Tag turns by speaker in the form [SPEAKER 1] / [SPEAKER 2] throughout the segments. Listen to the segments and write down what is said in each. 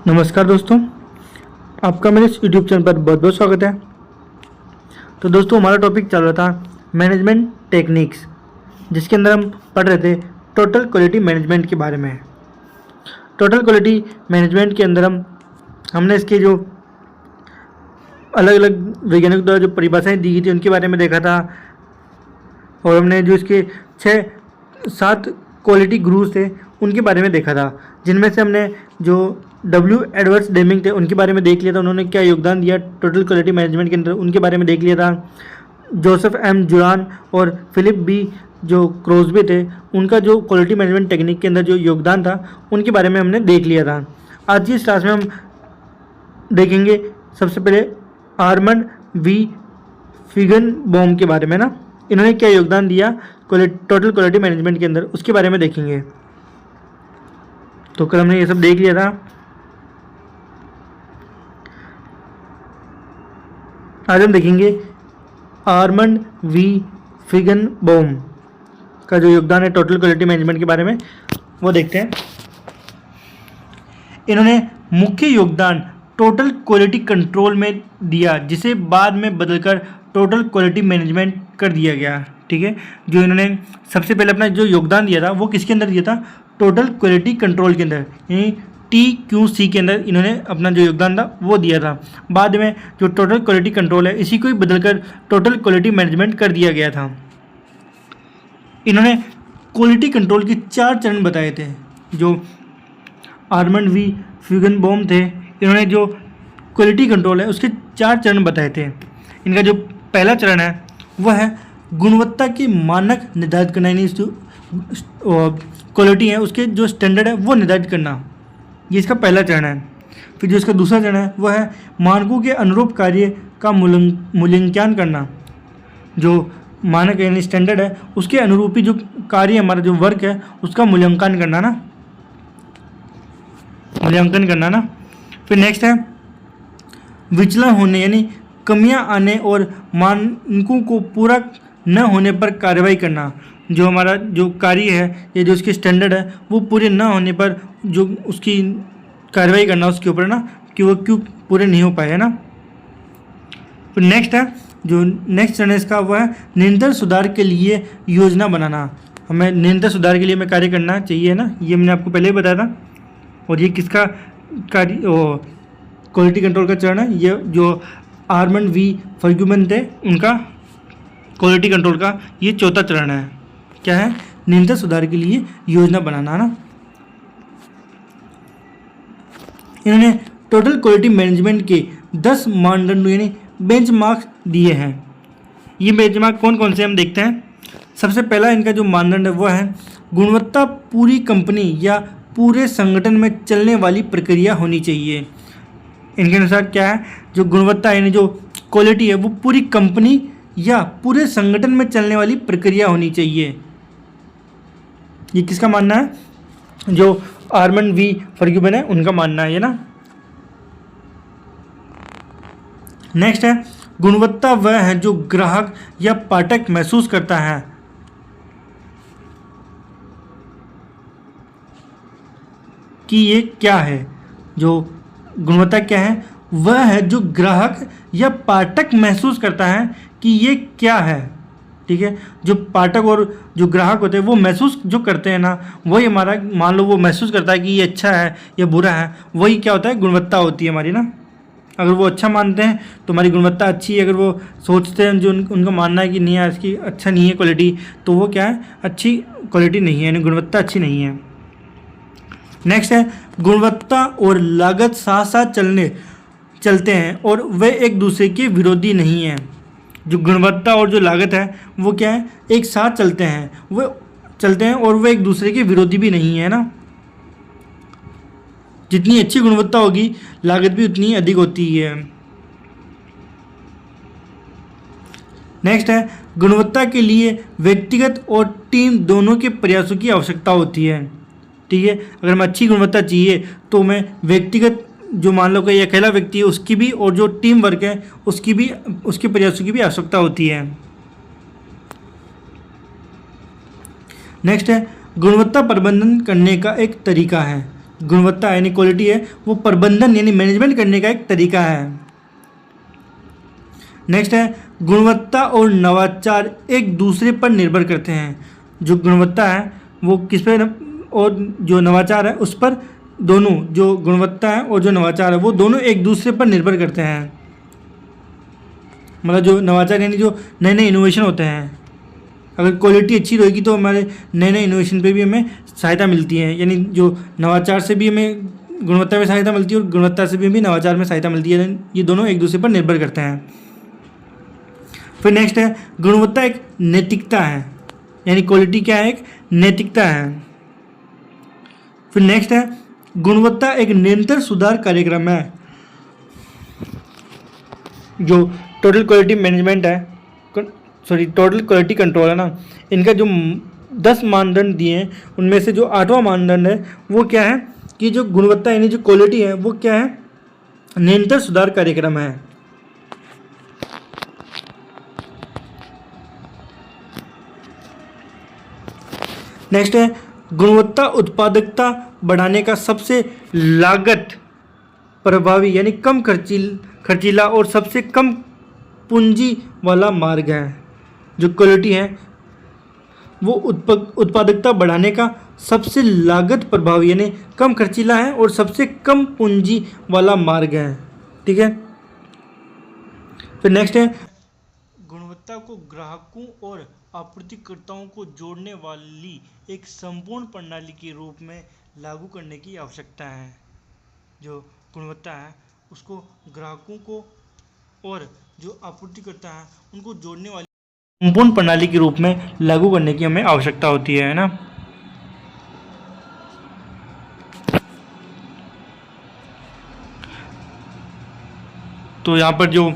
[SPEAKER 1] नमस्कार दोस्तों, आपका मेरे इस यूट्यूब चैनल पर बहुत बहुत स्वागत है। तो दोस्तों, हमारा टॉपिक चल रहा था मैनेजमेंट टेक्निक्स, जिसके अंदर हम पढ़ रहे थे टोटल क्वालिटी मैनेजमेंट के बारे में। टोटल क्वालिटी मैनेजमेंट के अंदर हमने इसके जो अलग अलग वैज्ञानिक द्वारा जो परिभाषाएं दी गई थी उनके बारे में देखा था, और हमने जो इसके 6-7 क्वालिटी गुरुज थे उनके बारे में देखा था, जिनमें से हमने जो W. एडवर्ड्स डेमिंग थे उनके बारे में देख लिया था, उन्होंने क्या योगदान दिया टोटल क्वालिटी मैनेजमेंट के अंदर उनके बारे में देख लिया था। जोसेफ एम जुरान और फिलिप बी जो क्रोस्बी थे उनका जो क्वालिटी मैनेजमेंट टेक्निक के अंदर जो योगदान था उनके बारे में हमने देख लिया था। आज की इस क्लास में हम देखेंगे सबसे पहले आर्मंड वी फिगनबॉम के बारे में ना, इन्होंने क्या योगदान दिया टोटल क्वालिटी मैनेजमेंट के अंदर उसके बारे में देखेंगे। तो कल हमने ये सब देख लिया था। आज हम देखेंगे आर्मंड वी फिगनबॉम का जो योगदान है टोटल क्वालिटी मैनेजमेंट के बारे में, वो देखते हैं। इन्होंने मुख्य योगदान टोटल क्वालिटी कंट्रोल में दिया, जिसे बाद में बदलकर टोटल क्वालिटी मैनेजमेंट कर दिया गया। ठीक है, जो इन्होंने सबसे पहले अपना जो योगदान दिया था वो किसके अंदर दिया था? टोटल क्वालिटी कंट्रोल के अंदर, यानी TQC के अंदर इन्होंने अपना जो योगदान था वो दिया था। बाद में जो टोटल क्वालिटी कंट्रोल है इसी को ही बदलकर टोटल क्वालिटी मैनेजमेंट कर दिया गया था। इन्होंने क्वालिटी कंट्रोल के 4 चरण बताए थे। जो आर्मंड वी फिगनबॉम थे, इन्होंने जो क्वालिटी कंट्रोल है उसके 4 चरण बताए थे। इनका जो पहला चरण है वह है गुणवत्ता के मानक निर्धारित करना, यानी जो क्वालिटी है उसके जो स्टैंडर्ड है वो निर्धारित करना, ये इसका पहला चरण है। फिर जो इसका दूसरा चरण है वह है मानकों के अनुरूप कार्य का मूल्यांकन करना। जो मानक यानी स्टैंडर्ड है उसके अनुरूपी जो कार्य हमारा जो वर्क है उसका मूल्यांकन करना ना। फिर नेक्स्ट है विचलन होने यानी कमियां आने और मानकों को पूरा न होने पर कार्रवाई करना। जो हमारा जो कार्य है या जो उसके स्टैंडर्ड है वो पूरे न होने पर जो उसकी कार्रवाई करना उसके ऊपर ना, कि वो क्यों पूरे नहीं हो पाए, है ना। फिर नेक्स्ट है जो नेक्स्ट चरण इसका वो है निरंतर सुधार के लिए योजना बनाना। हमें निरंतर सुधार के लिए हमें कार्य करना चाहिए ना, ये मैंने आपको पहले ही बताया था। और ये किसका कार्य क्वालिटी कंट्रोल का चरण है? ये जो आर्मंड वी फिगनबॉम थे उनका क्वालिटी कंट्रोल का ये चौथा चरण है। क्या है? निरंतर सुधार के लिए योजना बनाना ना। इन्होंने टोटल क्वालिटी मैनेजमेंट के 10 मानदंड यानी बेंचमार्क्स दिए हैं। ये बेंचमार्क कौन कौन से हम देखते हैं। सबसे पहला इनका जो मानदंड है वो है गुणवत्ता पूरी कंपनी या पूरे संगठन में चलने वाली प्रक्रिया होनी चाहिए। इनके अनुसार क्या है, जो गुणवत्ता यानी जो क्वालिटी है वो पूरी कंपनी या पूरे संगठन में चलने वाली प्रक्रिया होनी चाहिए। ये किसका मानना है? जो आर्मंड वी फिगनबॉम है उनका मानना है ये ना। नेक्स्ट है गुणवत्ता वह है जो ग्राहक या पाठक महसूस करता है कि ये क्या है। जो गुणवत्ता क्या है? वह है जो ग्राहक या पाठक महसूस करता है कि ये क्या है। ठीक है, जो पाठक और जो ग्राहक होते हैं वो महसूस जो करते हैं ना, वही हमारा, मान लो वो महसूस करता है कि ये अच्छा है या बुरा है, वही क्या होता है? गुणवत्ता होती है हमारी ना। अगर वो अच्छा मानते हैं तो हमारी गुणवत्ता अच्छी है। अगर वो सोचते हैं जो उनका मानना है कि नहीं यार इसकी अच्छा नहीं है क्वालिटी, तो वो क्या है? अच्छी क्वालिटी नहीं है, यानी गुणवत्ता अच्छी नहीं है। नेक्स्ट है गुणवत्ता और लागत साथ साथ चलते हैं और वे एक दूसरे के विरोधी नहीं हैं। जो गुणवत्ता और जो लागत है वो क्या है? एक साथ चलते हैं और वे एक दूसरे के विरोधी भी नहीं है ना। जितनी अच्छी गुणवत्ता होगी लागत भी उतनी अधिक होती है। नेक्स्ट है गुणवत्ता के लिए व्यक्तिगत और टीम दोनों के प्रयासों की आवश्यकता होती है। ठीक है, अगर हमें अच्छी गुणवत्ता चाहिए तो हमें व्यक्तिगत, जो मान लो कोई अकेला व्यक्ति है उसकी भी, और जो टीम वर्क है उसकी भी, उसके प्रयासों की भी आवश्यकता होती है। नेक्स्ट है गुणवत्ता प्रबंधन करने का एक तरीका है। गुणवत्ता यानी क्वालिटी है वो प्रबंधन यानी मैनेजमेंट करने का एक तरीका है। नेक्स्ट है गुणवत्ता और नवाचार एक दूसरे पर निर्भर करते हैं। जो गुणवत्ता है वो किस पे और जो नवाचार है उस पर, दोनों जो गुणवत्ता है और जो नवाचार है वो दोनों एक दूसरे पर निर्भर करते हैं। मतलब जो नवाचार यानी जो नए नए इनोवेशन होते हैं, अगर क्वालिटी अच्छी रहेगी तो हमारे नए नए इनोवेशन पे भी हमें सहायता मिलती है। यानी जो नवाचार से भी हमें गुणवत्ता में सहायता मिलती है और गुणवत्ता से भी हमें नवाचार में सहायता मिलती है। ये दोनों एक दूसरे पर निर्भर करते हैं। फिर नेक्स्ट है गुणवत्ता एक नैतिकता है, यानी क्वालिटी क्या है, एक नैतिकता है। फिर नेक्स्ट है गुणवत्ता एक निरंतर सुधार कार्यक्रम है। जो टोटल क्वालिटी मैनेजमेंट है, टोटल क्वालिटी कंट्रोल है ना, इनका जो 10 मानदंड दिए हैं उनमें से जो 8वां मानदंड है वो क्या है कि जो गुणवत्ता यानी जो क्वालिटी है वो क्या है, निरंतर सुधार कार्यक्रम है। नेक्स्ट है गुणवत्ता उत्पादकता बढ़ाने का सबसे लागत प्रभावी यानी कम खर्चीला और सबसे कम पूंजी वाला मार्ग है। जो क्वालिटी है वो उत्पादकता बढ़ाने का सबसे लागत प्रभावी यानी कम खर्चीला है और सबसे कम पूंजी वाला मार्ग है। ठीक है। फिर नेक्स्ट है गुणवत्ता को ग्राहकों और आपूर्तिकर्ताओं को जोड़ने वाली एक संपूर्ण प्रणाली के रूप में लागू करने की आवश्यकता है। जो गुणवत्ता है उसको ग्राहकों को और जो आपूर्तिकर्ता है उनको जोड़ने वाली संपूर्ण प्रणाली के रूप में लागू करने की हमें आवश्यकता होती है ना। तो यहाँ पर जो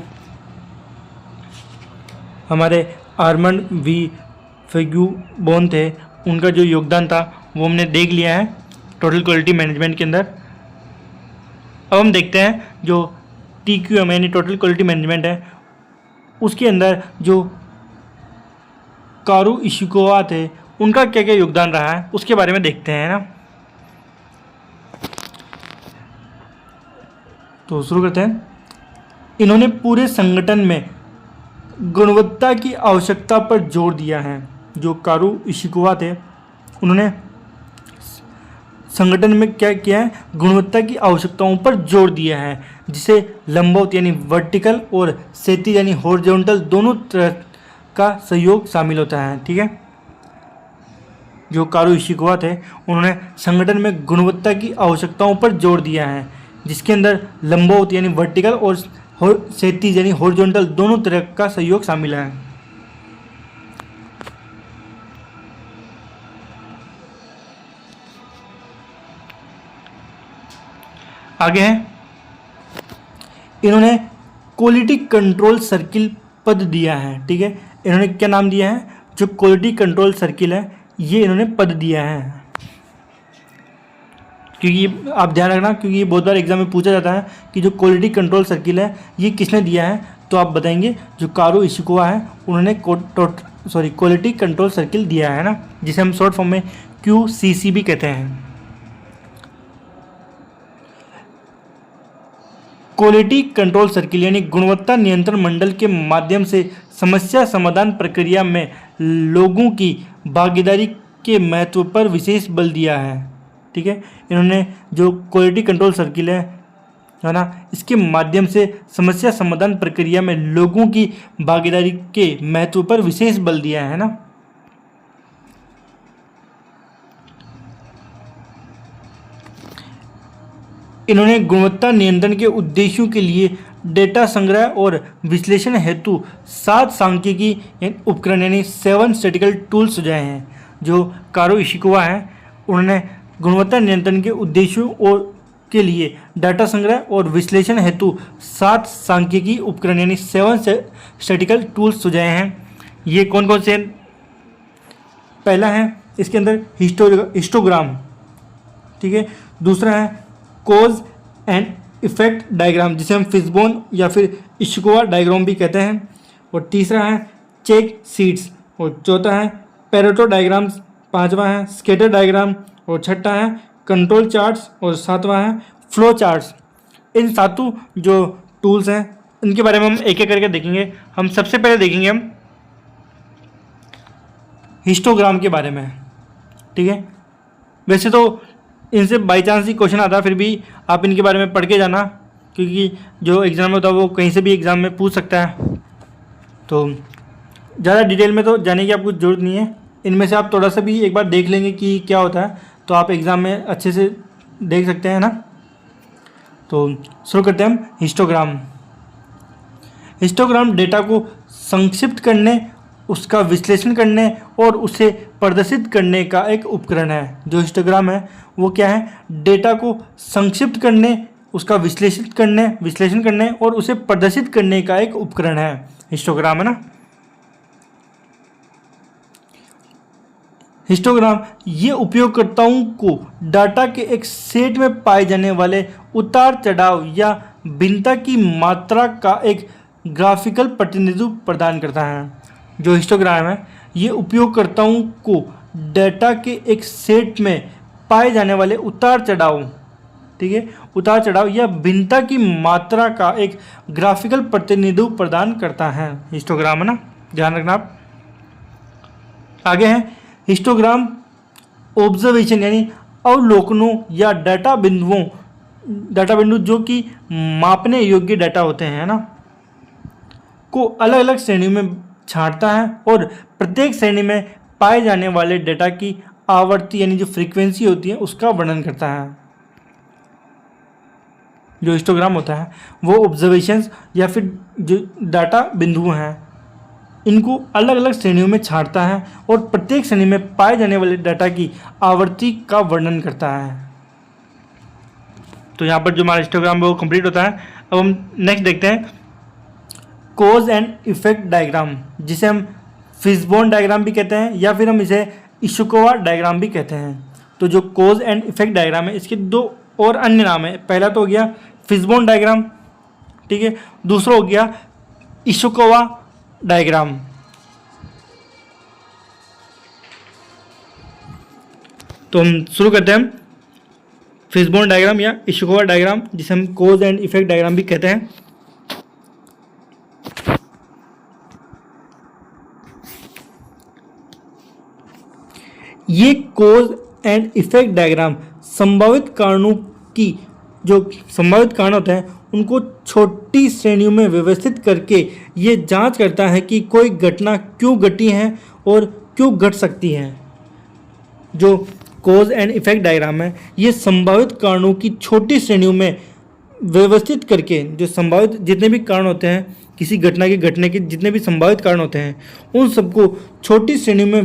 [SPEAKER 1] हमारे आर्मंड वी फेग्यूबोन थे उनका जो योगदान था वो हमने देख लिया है टोटल क्वालिटी मैनेजमेंट के अंदर। अब हम देखते हैं जो TQM यानी टोटल क्वालिटी मैनेजमेंट है उसके अंदर जो कारू इशिकावा थे उनका क्या क्या योगदान रहा है उसके बारे में देखते हैं ना। तो शुरू करते हैं। इन्होंने पूरे संगठन में गुणवत्ता की आवश्यकता पर जोर दिया है। जो कारू इशिकावा थे उन्होंने संगठन में क्या किया है, गुणवत्ता की आवश्यकताओं पर जोर दिया है, जिसे लंबवत यानी वर्टिकल और क्षैतिज यानी हॉरिजॉन्टल दोनों तरह का सहयोग शामिल होता है। ठीक है। जो कारू इशिकावा थे उन्होंने संगठन में गुणवत्ता की आवश्यकताओं पर जोर दिया है जिसके अंदर लंबवत यानी वर्टिकल और क्षैतिज यानी हॉरिजॉन्टल दोनों तरह का सहयोग शामिल है। आगे है इन्होंने क्वालिटी कंट्रोल सर्किल पद दिया है। ठीक है। इन्होंने क्या नाम दिया है, जो क्वालिटी कंट्रोल सर्किल है ये इन्होंने पद दिया है। क्योंकि आप ध्यान रखना, क्योंकि ये बहुत बार एग्जाम में पूछा जाता है कि जो क्वालिटी कंट्रोल सर्किल है ये किसने दिया है, तो आप बताएंगे जो कारू इशिकावा है उन्होंने क्वालिटी कंट्रोल सर्किल दिया है ना, जिसे हम शॉर्ट फॉर्म में QCC भी कहते हैं। क्वालिटी कंट्रोल सर्किल यानी गुणवत्ता नियंत्रण मंडल के माध्यम से समस्या समाधान प्रक्रिया में लोगों की भागीदारी के महत्व पर विशेष बल दिया है। ठीक है। इन्होंने जो क्वालिटी कंट्रोल सर्किल है ना, इसके माध्यम से समस्या समाधान प्रक्रिया में लोगों की भागीदारी के महत्व पर विशेष बल दिया है ना। इन्होंने गुणवत्ता नियंत्रण के उद्देश्यों के लिए डेटा संग्रह और विश्लेषण हेतु 7 सांख्यिकी उपकरण यानी 7 स्टैटिकल टूल्स सुझाए हैं। जो कारू इशिकावा है उन्होंने गुणवत्ता नियंत्रण के उद्देश्यों और के लिए डाटा संग्रह और विश्लेषण हेतु 7 सांख्यिकी उपकरण यानी 7 स्टैटिकल टूल्स सुझाए हैं। ये कौन कौन से हैं? पहला है इसके अंदर हिस्टोग्राम। ठीक है। दूसरा है कॉज एंड इफेक्ट डायग्राम, जिसे हम फिशबोन या फिर इशिकावा डायग्राम भी कहते हैं। और तीसरा है चेक शीट्स। और चौथा है पेरेटो डायग्राम्स। पांचवा है स्कैटर डायग्राम। और छठा है कंट्रोल चार्ट्स और सातवां है फ्लो चार्ट्स। इन सातों जो टूल्स हैं इनके बारे में हम एक एक करके देखेंगे। हम सबसे पहले देखेंगे हम हिस्टोग्राम के बारे में, ठीक है। वैसे तो इनसे बाई चांस ही क्वेश्चन आता है, फिर भी आप इनके बारे में पढ़ के जाना, क्योंकि जो एग्ज़ाम में होता है वो कहीं से भी एग्ज़ाम में पूछ सकता है। तो ज़्यादा डिटेल में तो जाने की आपको ज़रूरत नहीं है, इनमें से आप थोड़ा सा भी एक बार देख लेंगे कि क्या होता है तो आप एग्ज़ाम में अच्छे से देख सकते हैं ना। तो शुरू करते हैं हम हिस्टोग्राम। हिस्टोग्राम डेटा को संक्षिप्त करने, उसका विश्लेषण करने और उसे प्रदर्शित करने का एक उपकरण है। जो हिस्टोग्राम है वो क्या है, डेटा को संक्षिप्त करने, उसका विश्लेषण करने और उसे प्रदर्शित करने का एक उपकरण है हिस्टोग्राम, है ना। हिस्टोग्राम ये उपयोगकर्ताओं को डाटा के एक सेट में पाए जाने वाले उतार चढ़ाव या भिन्नता की मात्रा का एक ग्राफिकल प्रतिनिधित्व प्रदान करता है। जो हिस्टोग्राम है ये उपयोगकर्ताओं को डाटा के एक सेट में पाए जाने वाले उतार चढ़ाव, ठीक है, उतार चढ़ाव या भिन्नता की मात्रा का एक ग्राफिकल प्रतिनिधित्व प्रदान करता है हिस्टोग्राम, है ना, ध्यान रखना आप। आगे है हिस्टोग्राम ऑब्जर्वेशन यानी अवलोकनों या डाटा बिंदु जो कि मापने योग्य डाटा होते हैं, है ना, को अलग अलग श्रेणियों में छांटता है और प्रत्येक श्रेणी में पाए जाने वाले डाटा की आवृत्ति यानी जो फ्रीक्वेंसी होती है उसका वर्णन करता है। जो हिस्टोग्राम होता है वो ऑब्जर्वेशंस या फिर जो डाटा बिंदु हैं इनको अलग अलग श्रेणियों में छांटता है और प्रत्येक श्रेणी में पाए जाने वाले डाटा की आवृत्ति का वर्णन करता है। तो यहाँ पर जो हमारा हिस्टोग्राम है वो कंप्लीट होता है। अब हम नेक्स्ट देखते हैं कॉज एंड इफेक्ट डायग्राम, जिसे हम फिशबोन डायग्राम भी कहते हैं या फिर हम इसे इशुकावा डायग्राम भी कहते हैं। तो जो कॉज एंड इफेक्ट डायग्राम है इसके दो और अन्य नाम है। पहला तो हो गया फिशबोन डायग्राम, ठीक है, दूसरा हो गया इशुकावा डायग्राम। तो हम शुरू करते हैं फिशबोन डायग्राम या इशुकावा डायग्राम, जिसे हम कॉज एंड इफेक्ट डायग्राम भी कहते हैं। ये कॉज एंड इफेक्ट डायग्राम संभावित कारणों की जो संभावित कारण होते हैं उनको छोटी श्रेणियों में व्यवस्थित करके ये जांच करता है कि कोई घटना क्यों घटी है और क्यों घट सकती है। जो कॉज एंड इफेक्ट डायग्राम है ये संभावित कारणों की छोटी श्रेणियों में व्यवस्थित करके, जो संभावित जितने भी कारण होते हैं किसी घटना के घटने के जितने भी संभावित कारण होते हैं उन सबको छोटी श्रेणियों में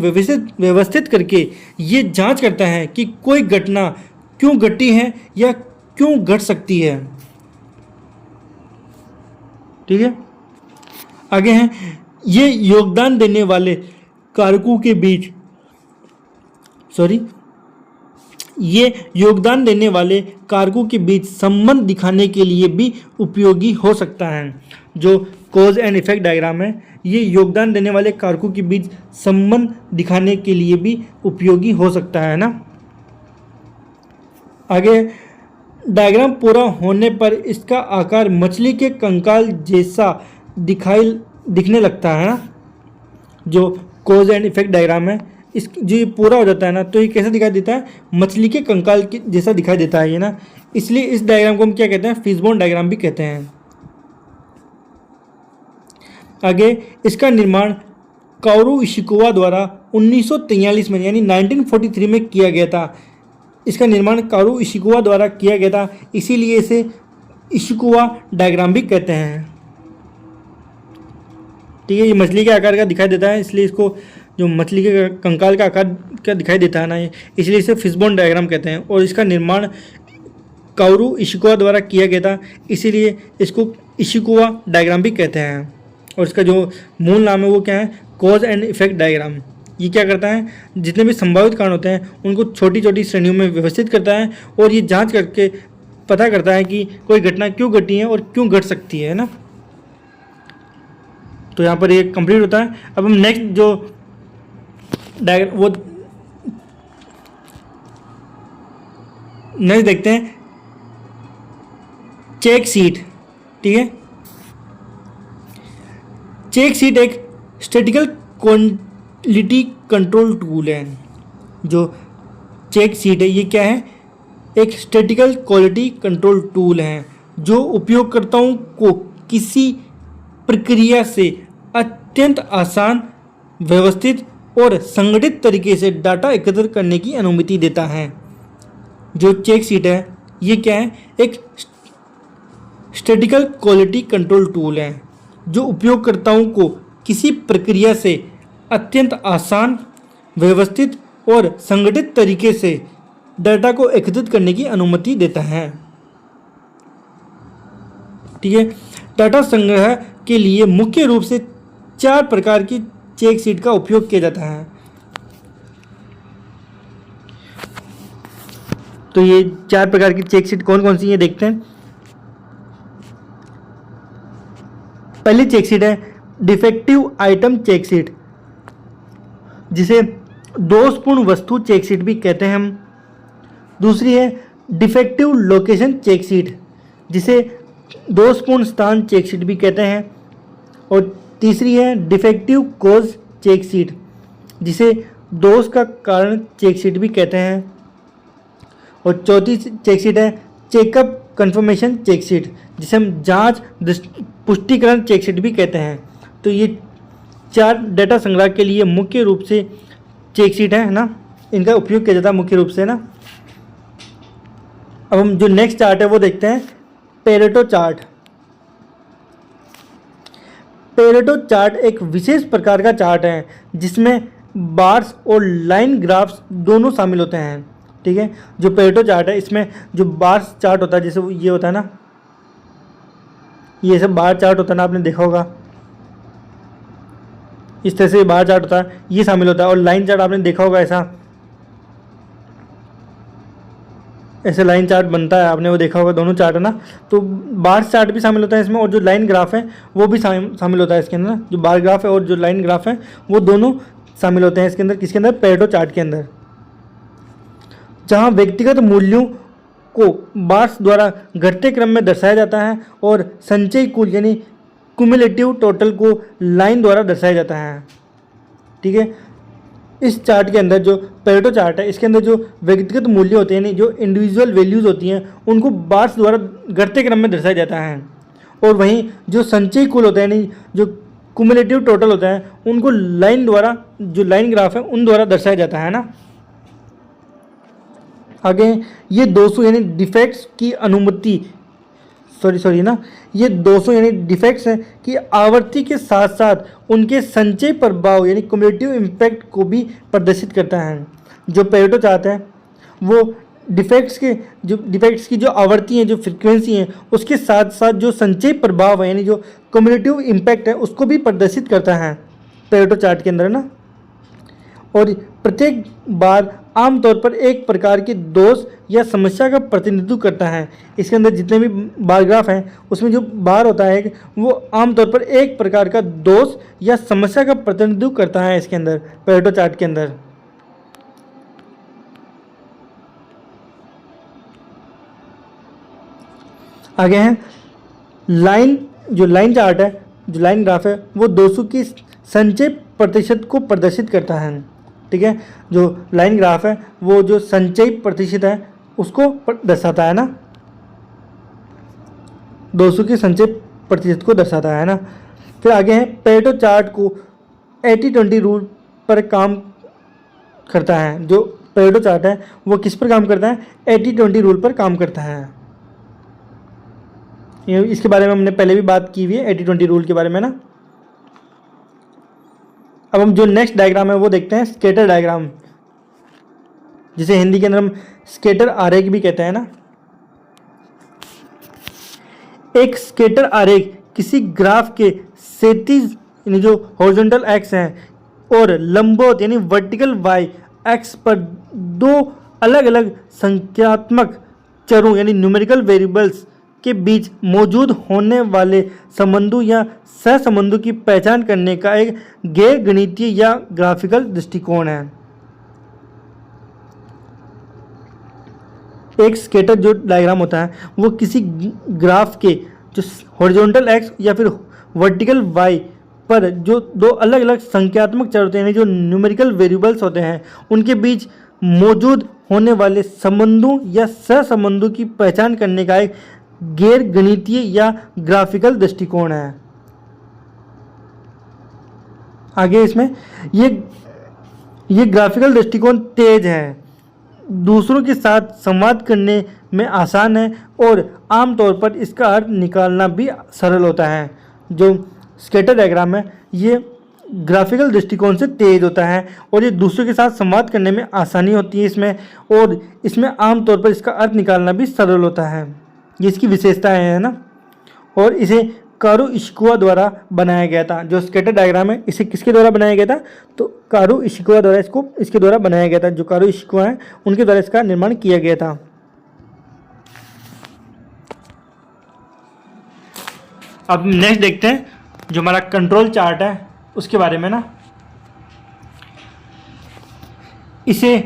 [SPEAKER 1] व्यवस्थित करके ये जांच करता है कि कोई घटना क्यों घटी है या क्यों घट सकती है, ठीक है। आगे हैं ये योगदान देने वाले कारकों के बीच संबंध दिखाने के लिए भी उपयोगी हो सकता है। जो कॉज एंड इफेक्ट डायग्राम है ये योगदान देने वाले कारकों के बीच संबंध दिखाने के लिए भी उपयोगी हो सकता है ना। आगे डायग्राम पूरा होने पर इसका आकार मछली के कंकाल जैसा दिखने लगता है ना। जो कॉज एंड इफेक्ट डायग्राम है इस जो ये पूरा हो जाता है ना तो ये कैसा दिखाई देता है, मछली के कंकाल के जैसा दिखाई देता है ये ना। इसलिए इस डायग्राम को हम क्या कहते हैं, फिशबोन डायग्राम भी कहते हैं। आगे इसका निर्माण काओरू इशिकावा द्वारा 1943 में यानी 1943 में किया गया था। इसका निर्माण काओरू इशिकावा द्वारा किया गया था, इसीलिए इसे इशिकावा डायग्राम भी कहते हैं, ठीक है। ये मछली के आकार का दिखाई देता है, इसलिए इसको जो मछली के कंकाल का आकार का दिखाई देता है ना ये, इसलिए इसे फिशबोन डायग्राम कहते हैं। और इसका निर्माण काओरू इशिकावा द्वारा किया गया था, इसीलिए इसको इशिकावा डायग्राम भी कहते हैं। और इसका जो मूल नाम है वो क्या है, कॉज एंड इफेक्ट डायग्राम। ये क्या करता है, जितने भी संभावित कारण होते हैं उनको छोटी छोटी श्रेणियों में व्यवस्थित करता है और ये जांच करके पता करता है कि कोई घटना क्यों घटी है और क्यों घट सकती है ना। तो यहाँ पर ये कंप्लीट होता है। अब हम नेक्स्ट जो नेक्स्ट देखते हैं चेक शीट। ठीक है, चेक शीट एक स्टैटिकल क्वालिटी कंट्रोल टूल है। जो चेक शीट है ये क्या है, एक स्टैटिकल क्वालिटी कंट्रोल टूल है जो उपयोगकर्ताओं को किसी प्रक्रिया से अत्यंत आसान, व्यवस्थित और संगठित तरीके से डाटा एकत्र करने की अनुमति देता है। जो चेक शीट है ये क्या है, एक स्टैटिकल क्वालिटी कंट्रोल टूल है जो उपयोगकर्ताओं को किसी प्रक्रिया से अत्यंत आसान, व्यवस्थित और संगठित तरीके से डाटा को एकत्रित करने की अनुमति देता है। ठीक है, डाटा संग्रह के लिए मुख्य रूप से 4 प्रकार की चेक शीट का उपयोग किया जाता है। तो ये 4 प्रकार की चेक शीट कौन कौन सी है देखते हैं। पहली चेक शीट है डिफेक्टिव आइटम चेक शीट, जिसे दोषपूर्ण वस्तु चेक शीट भी कहते हैं हम। दूसरी है डिफेक्टिव लोकेशन चेक शीट, जिसे दोषपूर्ण स्थान चेक शीट भी कहते हैं। और तीसरी है डिफेक्टिव कॉज चेक शीट, जिसे दोष का कारण चेक शीट भी कहते हैं। और चौथी चेक शीट है चेकअप कंफर्मेशन चेक शीट, जिसे हम जांच पुष्टिकरण चेक शीट भी कहते हैं। तो ये 4 डाटा संग्रह के लिए मुख्य रूप से चेक शीट है ना, इनका उपयोग किया जाता है मुख्य रूप से ना। अब हम जो नेक्स्ट चार्ट है वो देखते हैं पेरेटो चार्ट। पेरेटो चार्ट एक विशेष प्रकार का चार्ट है जिसमें बार्स और लाइन ग्राफ्स दोनों शामिल होते हैं। ठीक है, जो पेरेटो चार्ट है इसमें जो बार्स चार्ट होता है, जैसे ये होता है ना, ये सब बार चार्ट होता है ना, आपने देखा होगा इस तरह से बार चार्ट होता है, ये शामिल होता है। और लाइन चार्ट आपने देखा होगा, ऐसे लाइन चार्ट बनता है, आपने वो देखा होगा, दोनों चार्ट है ना। तो बार चार्ट भी शामिल होता है इसमें, और जो लाइन ग्राफ है वो भी शामिल होता है इसके अंदर। जो बार ग्राफ है और जो लाइन ग्राफ है वो दोनों शामिल होते हैं इसके अंदर। किसके अंदर? पेरेटो चार्ट के अंदर, जहाँ व्यक्तिगत मूल्यों को बार्स द्वारा घटते क्रम में दर्शाया जाता है और संचयी कुल यानी क्यूमुलेटिव टोटल को लाइन द्वारा दर्शाया जाता है। ठीक है, इस चार्ट के अंदर जो पेरेटो चार्ट है इसके अंदर जो व्यक्तिगत मूल्य होते हैं, यानी जो इंडिविजुअल वैल्यूज़ होती हैं, उनको बार्स द्वारा घटते क्रम में दर्शाया जाता है। और वहीं जो संचयी कुल होता है, यानी जो क्यूमुलेटिव टोटल होता है, उनको लाइन द्वारा, जो लाइन ग्राफ है उन द्वारा दर्शाया जाता है ना। आगे ये 200 यानी डिफेक्ट्स की अनुमति, ये 200 यानी डिफेक्ट्स हैं कि आवृत्ति के साथ साथ उनके संचय प्रभाव यानी क्यूमुलेटिव इम्पैक्ट को भी प्रदर्शित करता है। जो पेरेटो चार्ट है वो डिफेक्ट्स की जो आवृत्ति है, जो फ्रीक्वेंसी है, उसके साथ साथ जो संचय प्रभाव है यानी जो क्यूमुलेटिव इम्पैक्ट है उसको भी प्रदर्शित करता है पेरेटो चार्ट के अंदर ना। और प्रत्येक बार आमतौर पर एक प्रकार के दोष या समस्या का प्रतिनिधित्व करता है। इसके अंदर जितने भी बार ग्राफ हैं उसमें जो बार होता है वो आमतौर पर एक प्रकार का दोष या समस्या का प्रतिनिधित्व करता है इसके अंदर, पेरेटो चार्ट के अंदर। आगे है लाइन, जो लाइन चार्ट है, जो लाइन ग्राफ है वो 200 की संचय प्रतिशत को प्रदर्शित करता है। ठीक है, जो लाइन ग्राफ है वो जो संचय प्रतिशत है उसको दर्शाता है ना, 200 की संचय प्रतिशत को दर्शाता है ना। फिर आगे है पेरेटो चार्ट को 80-20 रूल पर काम करता है। जो पेरेटो चार्ट है वो किस पर काम करता है? 80-20 रूल पर काम करता है। इसके बारे में हमने पहले भी बात की हुई है, 80-20 रूल के बारे में ना। अब हम जो नेक्स्ट डायग्राम है वो देखते हैं स्केटर डायग्राम, जिसे हिंदी के अंदर हम स्केटर आरेख भी कहते हैं ना। एक स्केटर आरेख किसी ग्राफ के क्षैतिज यानी जो हॉरिजॉन्टल एक्स है और लंबवत यानी वर्टिकल वाई एक्स पर 2 अलग अलग संख्यात्मक चरों यानी न्यूमेरिकल वेरिएबल्स के बीच मौजूद होने वाले संबंधों या सहसंबंधों की पहचान करने का एक गैर गणितीय या ग्राफिकल दृष्टिकोण है। एक स्केटर जो डायग्राम होता है वो किसी ग्राफ के जो हॉरिजॉन्टल एक्स या फिर वर्टिकल वाई पर जो दो अलग अलग संख्यात्मक चर होते हैं, जो न्यूमेरिकल वेरिएबल्स होते हैं, उनके बीच मौजूद होने वाले संबंधों या सहसंबंधों की पहचान करने का एक गैर गणितीय या ग्राफिकल दृष्टिकोण है। आगे इसमें ये ग्राफिकल दृष्टिकोण तेज है, दूसरों के साथ संवाद करने में आसान है और आमतौर पर इसका अर्थ निकालना भी सरल होता है। जो स्केटर डायग्राम है ये ग्राफिकल दृष्टिकोण से तेज होता है और ये दूसरों के साथ संवाद करने में आसानी होती है इसमें, और इसमें आमतौर पर इसका अर्थ निकालना भी सरल होता है। ये इसकी विशेषताएं हैं ना। और इसे कारू इशिकावा द्वारा बनाया गया था। जो स्केटर डायग्राम है इसे किसके द्वारा बनाया गया था? तो कारू इशिकावा द्वारा इसके द्वारा बनाया गया था। जो कारू इशिकावा है उनके द्वारा इसका निर्माण किया गया था। अब नेक्स्ट देखते हैं जो हमारा कंट्रोल चार्ट है उसके बारे में ना। इसे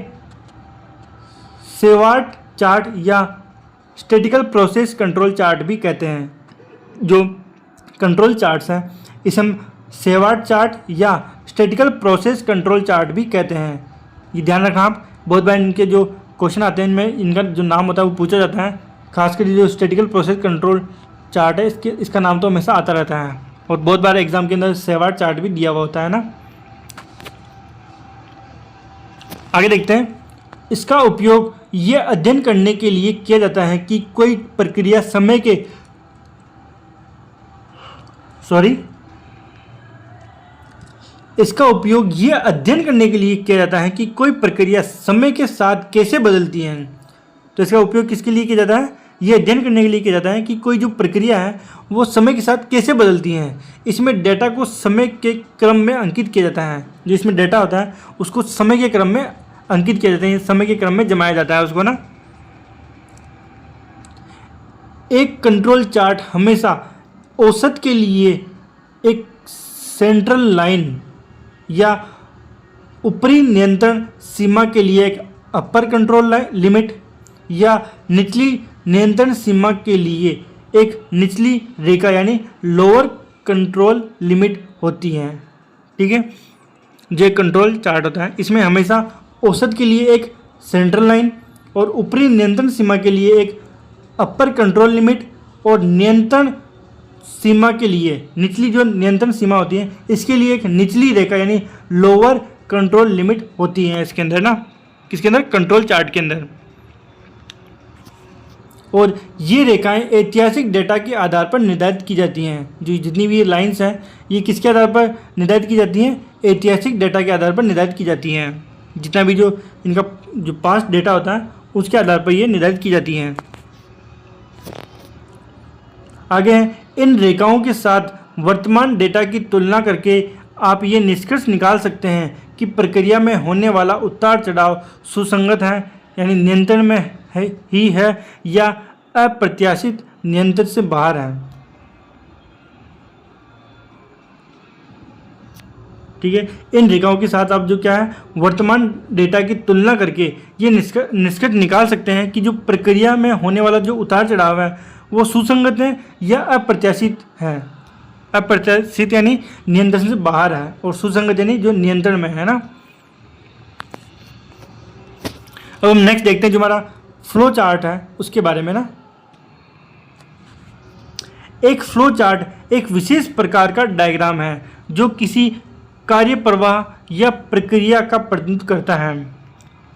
[SPEAKER 1] सेवार्ट चार्ट या स्टैटिकल प्रोसेस कंट्रोल चार्ट भी कहते हैं। जो कंट्रोल चार्ट्स हैं इसे हम सेवार्ट चार्ट या स्टैटिकल प्रोसेस कंट्रोल चार्ट भी कहते हैं। ये ध्यान रखना आप, बहुत बार इनके जो क्वेश्चन आते हैं इनमें इनका जो नाम होता है वो पूछा जाता है। खासकर जो स्टैटिकल प्रोसेस कंट्रोल चार्ट है इसका नाम तो हमेशा आता रहता है और बहुत बार एग्जाम के अंदर सेवार्ट चार्ट भी दिया हुआ होता है ना। आगे देखते हैं, इसका उपयोग ये अध्ययन करने के लिए किया जाता है कि कोई प्रक्रिया समय के इसका उपयोग ये अध्ययन करने के लिए किया जाता है कि कोई प्रक्रिया समय के साथ कैसे बदलती है। तो इसका उपयोग किसके लिए किया जाता है? ये अध्ययन करने के लिए किया जाता है कि कोई जो प्रक्रिया है वो समय के साथ कैसे बदलती हैं। इसमें डेटा को समय के क्रम में अंकित किया जाता है। जो इसमें डेटा होता है उसको समय के क्रम में अंकित किया जाता है, समय के क्रम में जमाया जाता है उसको ना। एक कंट्रोल चार्ट हमेशा औसत के लिए एक सेंट्रल लाइन या ऊपरी नियंत्रण सीमा के लिए एक अपर कंट्रोल लिमिट या निचली नियंत्रण सीमा के लिए एक निचली रेखा यानी लोअर कंट्रोल लिमिट होती है। ठीक है, जो कंट्रोल चार्ट होता है इसमें हमेशा औसत के लिए एक सेंट्रल लाइन और ऊपरी नियंत्रण सीमा के लिए एक अपर कंट्रोल लिमिट और नियंत्रण सीमा के लिए निचली जो नियंत्रण सीमा होती है इसके लिए एक निचली रेखा यानी लोअर कंट्रोल लिमिट होती है इसके अंदर ना। किसके अंदर? कंट्रोल चार्ट के अंदर। और ये रेखाएं ऐतिहासिक डेटा के आधार पर निर्धारित की जाती हैं। जो जितनी भी लाइंस हैं ये किसके आधार पर निर्धारित की जाती हैं? ऐतिहासिक डेटा के आधार पर निर्धारित की जाती हैं। जितना भी जो इनका जो पास्ट डेटा होता है उसके आधार पर ये निर्धारित की जाती हैं। आगे हैं, इन रेखाओं के साथ वर्तमान डेटा की तुलना करके आप ये निष्कर्ष निकाल सकते हैं कि प्रक्रिया में होने वाला उतार चढ़ाव सुसंगत है यानी नियंत्रण में है या अप्रत्याशित नियंत्रण से बाहर है। ठीक है, इन रेखाओं के साथ आप जो क्या है वर्तमान डेटा की तुलना करके ये निष्कर्ष निकाल सकते हैं कि जो प्रक्रिया में होने वाला जो उतार चढ़ाव है वो सुसंगत है या अप्रत्याशित है। अप्रत्याशित यानी नियंत्रण से बाहर है और सुसंगत यानी जो नियंत्रण में है ना। अब हम नेक्स्ट देखते हैं जो हमारा फ्लो चार्ट है उसके बारे में ना। एक फ्लो चार्ट एक विशेष प्रकार का डायग्राम है जो किसी कार्य प्रवाह या प्रक्रिया का प्रतिनिधित्व करता है।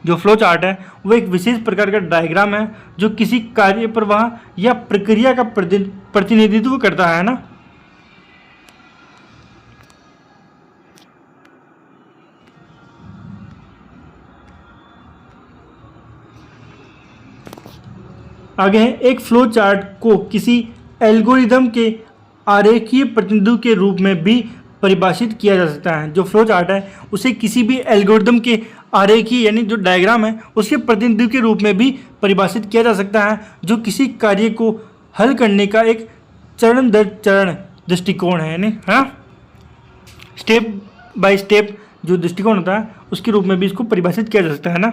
[SPEAKER 1] जो फ्लो चार्ट है वो एक विशेष प्रकार का डायग्राम है जो किसी कार्य प्रवाह या प्रक्रिया का प्रतिनिधित्व करता है ना। आगे है, एक फ्लो चार्ट को किसी एल्गोरिदम के आरेखीय प्रतिनिधित्व के रूप में भी परिभाषित किया जा सकता है। जो फ्लो चार्ट है उसे किसी भी एल्गोरिदम के आरेखीय यानी जो डायग्राम है उसके प्रतिनिधित्व के रूप में भी परिभाषित किया जा सकता है, जो किसी कार्य को हल करने का एक चरण दर चरण दृष्टिकोण है यानी हाँ स्टेप बाय स्टेप जो दृष्टिकोण होता है उसके रूप में भी इसको परिभाषित किया जा सकता है ना।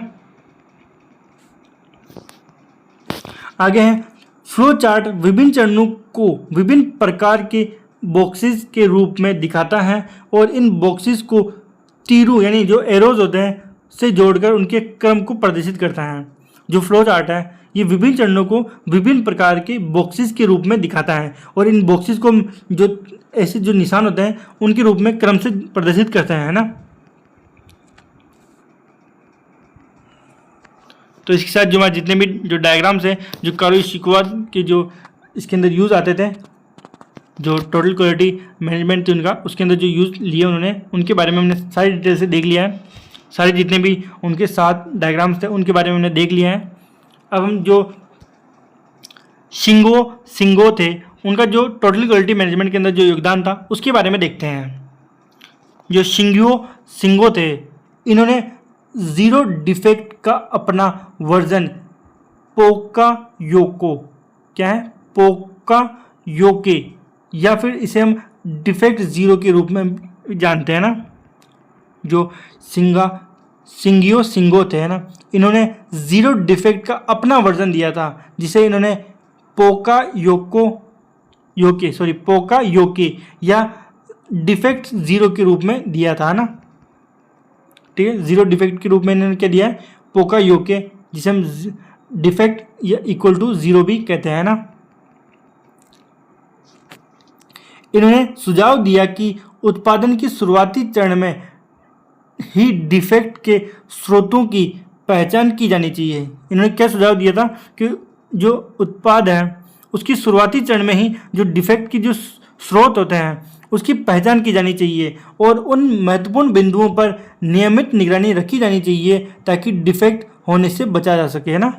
[SPEAKER 1] आगे है फ्लो चार्ट विभिन्न चरणों को विभिन्न प्रकार के बॉक्सेस के रूप में दिखाता है और इन बॉक्सेस को तीरों यानी जो एरोज होते हैं से जोड़कर उनके क्रम को प्रदर्शित करता है। जो फ्लो चार्ट है ये विभिन्न चरणों को विभिन्न प्रकार के बॉक्सेस के रूप में दिखाता है और इन बॉक्सेस को जो ऐसे जो निशान होते हैं उनके रूप में क्रम से प्रदर्शित करता है ना। तो इसके साथ जो हमारे जितने भी जो डायग्राम्स हैं जो कारो इशिकावा के जो इसके अंदर यूज़ आते थे, जो टोटल क्वालिटी मैनेजमेंट थे उनका, उसके अंदर जो यूज़ लिए उन्होंने, उनके बारे में हमने सारी डिटेल से देख लिया है। सारे जितने भी उनके साथ डायग्राम्स थे उनके बारे में हमने देख लिया है। अब हम जो शिंगो थे उनका जो टोटल क्वालिटी मैनेजमेंट के अंदर जो योगदान था उसके बारे में देखते हैं। जो शिंगो थे इन्होंने ज़ीरो डिफेक्ट का अपना वर्जन पोकायोको, क्या है पोकायोके, या फिर इसे हम डिफेक्ट ज़ीरो के रूप में जानते हैं ना। जो शिंगो थे है ना, इन्होंने ज़ीरो डिफेक्ट का अपना वर्जन दिया था जिसे इन्होंने पोकायोके या डिफेक्ट ज़ीरो के रूप में दिया था ना। ठीक है, ज़ीरो डिफेक्ट के रूप में इन्होंने क्या दिया है, पोकायोके, जिसे हम डिफेक्ट या इक्वल टू ज़ीरो भी कहते हैं ना। इन्होंने सुझाव दिया कि उत्पादन की शुरुआती चरण में ही डिफेक्ट के स्रोतों की पहचान की जानी चाहिए। इन्होंने क्या सुझाव दिया था कि जो उत्पाद है उसकी शुरुआती चरण में ही जो डिफेक्ट की जो स्रोत होते हैं उसकी पहचान की जानी चाहिए और उन महत्वपूर्ण बिंदुओं पर नियमित निगरानी रखी जानी चाहिए ताकि डिफेक्ट होने से बचा जा सके, है ना।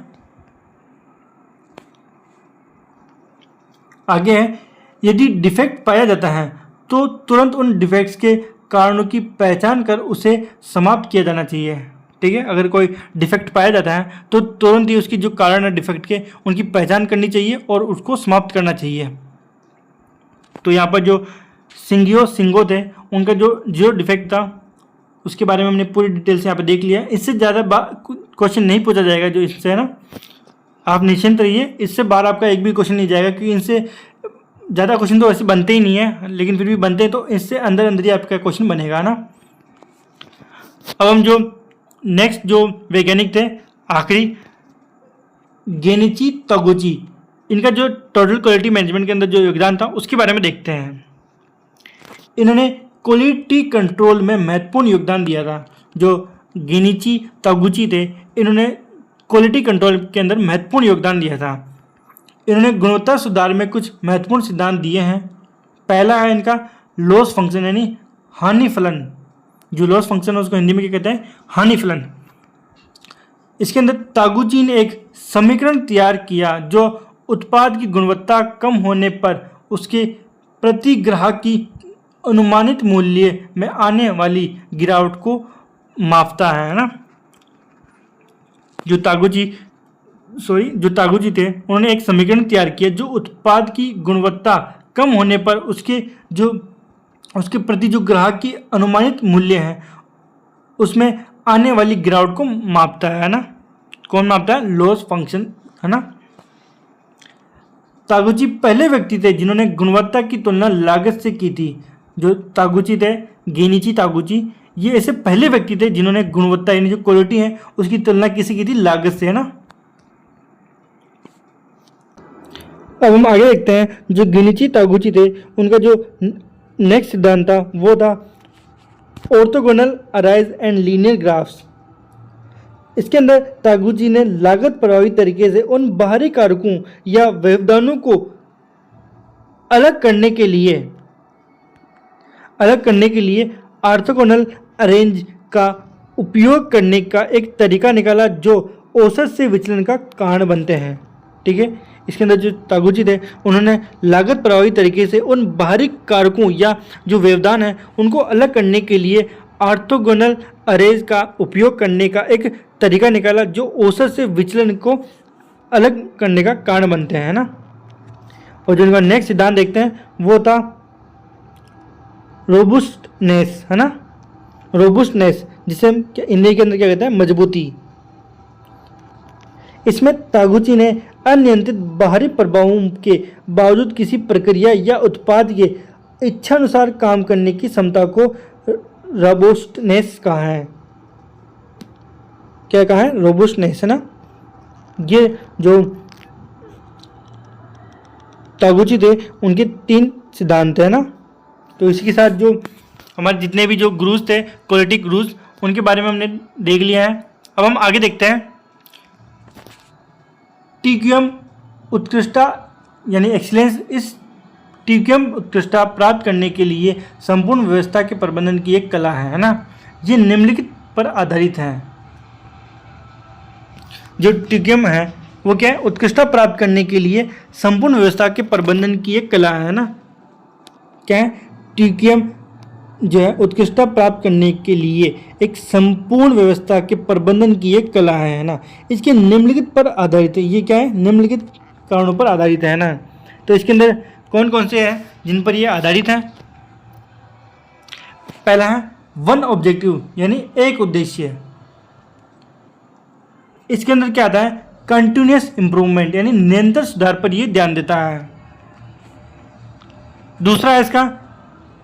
[SPEAKER 1] आगे है, यदि डिफेक्ट पाया जाता है तो तुरंत उन डिफेक्ट्स के कारणों की पहचान कर उसे समाप्त किया जाना चाहिए। ठीक है, अगर कोई डिफेक्ट पाया जाता है तो तुरंत ही उसकी जो कारण है डिफेक्ट के उनकी पहचान करनी चाहिए और उसको समाप्त करना चाहिए। तो यहाँ पर जो शिंगो थे उनका जो जीरो डिफेक्ट था उसके बारे में हमने पूरी डिटेल से यहाँ पे देख लिया है। इससे ज़्यादा क्वेश्चन नहीं पूछा जाएगा जो इससे, है ना। आप निश्चिंत रहिए, इससे बाहर आपका एक भी क्वेश्चन नहीं जाएगा क्योंकि इनसे ज़्यादा क्वेश्चन तो वैसे बनते ही नहीं है, लेकिन फिर भी बनते हैं तो इससे अंदर अंदर ही आपका क्वेश्चन बनेगा ना। अब हम जो नेक्स्ट जो वैज्ञानिक थे आखिरी, गेनिची तागुची, इनका जो टोटल क्वालिटी मैनेजमेंट के अंदर जो योगदान था उसके बारे में देखते हैं। इन्होंने क्वालिटी कंट्रोल में महत्वपूर्ण योगदान दिया था। जो गेनिची तागुची थे इन्होंने क्वालिटी कंट्रोल के अंदर महत्वपूर्ण योगदान दिया था। इन्होंने गुणवत्ता सुधार में कुछ महत्वपूर्ण सिद्धांत दिए हैं। पहला है इनका लॉस फंक्शन यानी हानि फलन। जो लॉस फंक्शन है उसको हिंदी में क्या कहते हैं, हानि फलन। इसके अंदर तागुची ने एक समीकरण तैयार किया जो उत्पाद की गुणवत्ता कम होने पर उसके प्रति ग्राहक की अनुमानित मूल्य में आने वाली गिरावट को मापता है ना। जो तागुची थे उन्होंने एक समीकरण तैयार किया जो उत्पाद की गुणवत्ता कम होने पर उसके प्रति जो ग्राहक की अनुमानित मूल्य है उसमें आने वाली गिरावट को मापता है ना। कौन मापता है, लॉस फंक्शन, है ना। तागुची पहले व्यक्ति थे जिन्होंने गुणवत्ता की तुलना लागत से की थी। जो तागुची थे, गेनिची तागुची, ये ऐसे पहले व्यक्ति थे जिन्होंने गुणवत्ता यानी जो क्वालिटी है उसकी तुलना किसी की थी, लागत से, है ना। अब हम आगे देखते हैं जो गेनिची तागुची थे उनका जो नेक्स्ट सिद्धांत था वो था orthogonal arise and linear graphs. इसके अंदर तागुची ने लागत प्रभावी तरीके से उन बाहरी कारकों या व्यवधानों को अलग करने के लिए ऑर्थोगोनल अरेंज का उपयोग करने का एक तरीका निकाला जो औसत से विचलन का कारण बनते हैं। ठीक है, इसके अंदर जो तागुची थे उन्होंने लागत प्रभावी तरीके से उन बाहरी कारकों या जो व्यवधान है उनको अलग करने के लिए ऑर्थोगोनल अरेज का उपयोग करने का एक तरीका निकाला जो औसत से विचलन को अलग करने का कारण बनते हैं ना। और जो इनका नेक्स्ट सिद्धांत देखते हैं वो था रोबुस्टनेस, है ना। रोबुस्टनेस जिसे हम हिंदी के अंदर क्या कहते हैं, मजबूती। इसमें तागुची ने अनियंत्रित बाहरी प्रभावों के बावजूद किसी प्रक्रिया या उत्पाद के इच्छानुसार काम करने की क्षमता को रोबस्टनेस कहा है। क्या कहा है? रोबस्टनेस, है ना। ये जो तागुची थे उनके 3 सिद्धांत है ना। तो इसी के साथ जो हमारे जितने भी जो गुरुज थे, क्वालिटी गुरुज, उनके बारे में हमने देख लिया है। अब हम आगे देखते हैं। टीक्यूएम उत्कृष्टता यानी एक्सीलेंस। इस टीक्यूएम उत्कृष्टता प्राप्त करने के लिए संपूर्ण व्यवस्था के प्रबंधन की एक कला है ना। ये निम्नलिखित पर आधारित है। जो टीक्यूएम है वो क्या है? उत्कृष्टता प्राप्त करने के लिए संपूर्ण व्यवस्था के प्रबंधन की एक कला है ना। क्या है? टीक्यूएम जो है उत्कृष्टता प्राप्त करने के लिए एक संपूर्ण व्यवस्था के प्रबंधन की एक कला है ना। इसके निम्नलिखित पर आधारित है। ये क्या है? निम्नलिखित कारणों पर आधारित है ना। तो इसके अंदर कौन कौन से हैं जिन पर ये आधारित है? पहला है वन ऑब्जेक्टिव यानी एक उद्देश्य। इसके अंदर क्या आता है? कंटिन्यूअस इंप्रूवमेंट यानी निरंतर सुधार पर ये ध्यान देता है। दूसरा है इसका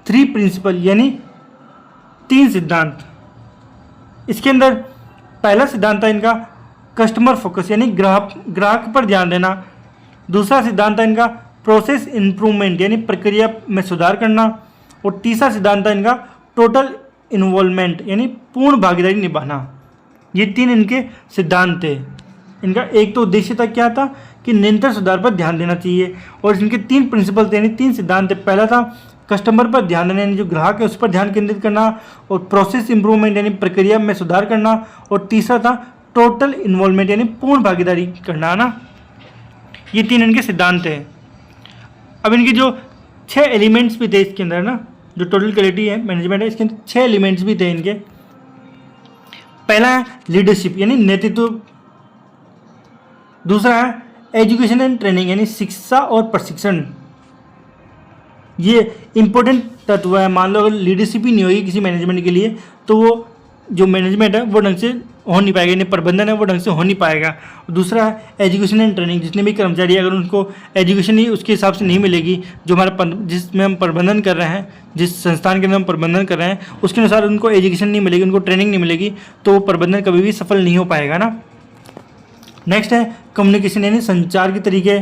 [SPEAKER 1] 3 प्रिंसिपल यानी 3 सिद्धांत। इसके अंदर पहला सिद्धांत है इनका कस्टमर फोकस यानी ग्राहक पर ध्यान देना। दूसरा सिद्धांत है इनका प्रोसेस इंप्रूवमेंट यानी प्रक्रिया में सुधार करना। और तीसरा सिद्धांत है इनका टोटल इन्वॉल्वमेंट यानी पूर्ण भागीदारी निभाना। ये 3 इनके सिद्धांत थे। इनका एक तो उद्देश्य था क्या था कि निरंतर सुधार पर ध्यान देना चाहिए। और इनके 3 प्रिंसिपल थे यानी 3 सिद्धांत थे। पहला था कस्टमर पर ध्यान देना यानी जो ग्राहक है उस पर ध्यान केंद्रित करना। और प्रोसेस इंप्रूवमेंट यानी प्रक्रिया में सुधार करना। और तीसरा था टोटल इन्वॉल्वमेंट यानी पूर्ण भागीदारी करना ना। ये 3 इनके सिद्धांत थे। अब इनके जो 6 एलिमेंट्स भी थे इसके अंदर ना, जो टोटल क्वालिटी है मैनेजमेंट है, इसके अंदर 6 एलिमेंट्स भी थे इनके। पहला है लीडरशिप यानी नेतृत्व। दूसरा है एजुकेशन एंड ट्रेनिंग यानी शिक्षा और प्रशिक्षण। ये इंपॉर्टेंट तत्व है। मान लो अगर लीडरशिप ही नहीं होगी किसी मैनेजमेंट के लिए तो वो जो मैनेजमेंट है वो ढंग से हो नहीं पाएगा, यानी प्रबंधन है वो ढंग से हो नहीं पाएगा। दूसरा है एजुकेशन एंड ट्रेनिंग। जितने भी कर्मचारी अगर उनको एजुकेशन ही उसके हिसाब से नहीं मिलेगी, जो हमारा जिसमें हम प्रबंधन कर रहे हैं, जिस संस्थान के अंदर हम प्रबंधन कर रहे हैं उसके अनुसार उनको एजुकेशन नहीं मिलेगी, उनको ट्रेनिंग नहीं मिलेगी, तो वो प्रबंधन कभी भी सफल नहीं हो पाएगा ना। नेक्स्ट है कम्युनिकेशन यानी संचार के तरीके।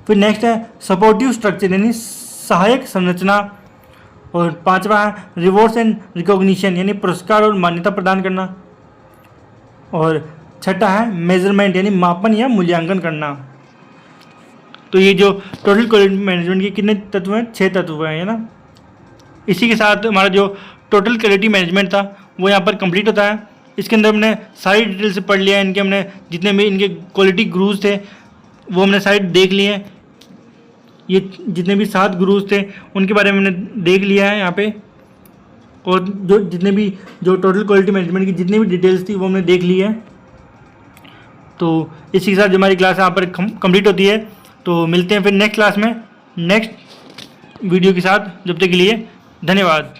[SPEAKER 1] फिर नेक्स्ट है सपोर्टिव स्ट्रक्चर यानी सहायक संरचना। और 5वां है रिवॉर्ड्स एंड रिकॉग्निशन यानी पुरस्कार और मान्यता प्रदान करना। और 6ठा है मेजरमेंट यानी मापन या मूल्यांकन करना। तो ये जो टोटल क्वालिटी मैनेजमेंट के कितने तत्व हैं? 6 तत्व हैं, है ना। इसी के साथ हमारा जो टोटल क्वालिटी मैनेजमेंट था वो यहाँ पर कंप्लीट होता है। इसके अंदर हमने सारी डिटेल से पढ़ लिया है। इनके हमने जितने भी इनके क्वालिटी गुरुज थे वो हमने सारे देख लिए हैं। ये जितने भी 7 गुरुज थे उनके बारे में हमने देख लिया है यहाँ पे। और जो जितने भी जो टोटल क्वालिटी मैनेजमेंट की जितनी भी डिटेल्स थी वो हमने देख ली है। तो इसी के साथ जो हमारी क्लास यहाँ पर कंप्लीट होती है। तो मिलते हैं फिर नेक्स्ट क्लास में नेक्स्ट वीडियो के साथ। जब तक के लिए धन्यवाद।